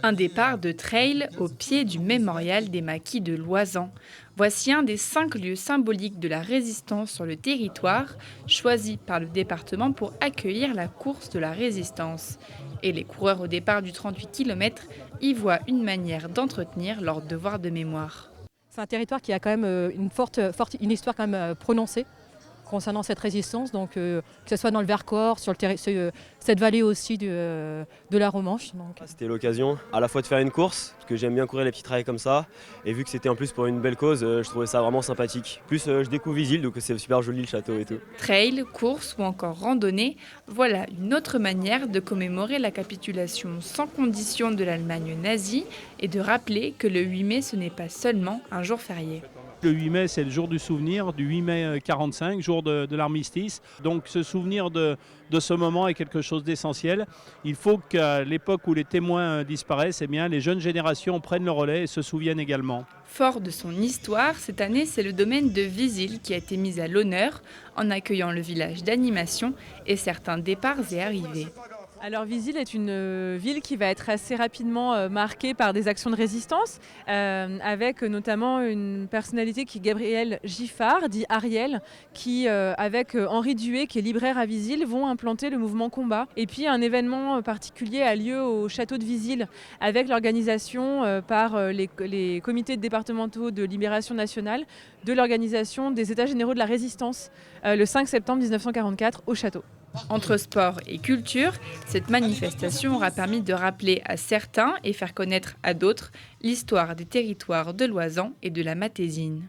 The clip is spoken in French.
Un départ de trail au pied du mémorial des maquis de Loisan. Voici un des 5 lieux symboliques de la résistance sur le territoire, choisi par le département pour accueillir la course de la résistance. Et les coureurs au départ du 38 km y voient une manière d'entretenir leur devoir de mémoire. C'est un territoire qui a quand même une histoire quand même prononcée concernant cette résistance, donc que ce soit dans le Vercors, cette vallée aussi de la Romanche. C'était l'occasion à la fois de faire une course, parce que j'aime bien courir les petits trails comme ça, et vu que c'était en plus pour une belle cause, je trouvais ça vraiment sympathique. Plus je découvre Visil, donc c'est super joli le château et tout. Trail, course ou encore randonnée, voilà une autre manière de commémorer la capitulation sans condition de l'Allemagne nazie et de rappeler que le 8 mai ce n'est pas seulement un jour férié. Le 8 mai, c'est le jour du souvenir, du 8 mai 45, jour de l'armistice. Donc ce souvenir de ce moment est quelque chose d'essentiel. Il faut qu'à l'époque où les témoins disparaissent, eh bien, les jeunes générations prennent le relais et se souviennent également. Fort de son histoire, cette année, c'est le domaine de Visil qui a été mis à l'honneur en accueillant le village d'animation et certains départs et arrivées. Alors Visil est une ville qui va être assez rapidement marquée par des actions de résistance, avec notamment une personnalité qui est Gabriel Giffard, dit Ariel, qui avec Henri Duet, qui est libraire à Visil, vont implanter le mouvement combat. Et puis un événement particulier a lieu au château de Visil, avec l'organisation par les comités départementaux de libération nationale de l'organisation des États généraux de la résistance, le 5 septembre 1944 au château. Entre sport et culture, cette manifestation aura permis de rappeler à certains et faire connaître à d'autres l'histoire des territoires de l'Oisan et de la Matésine.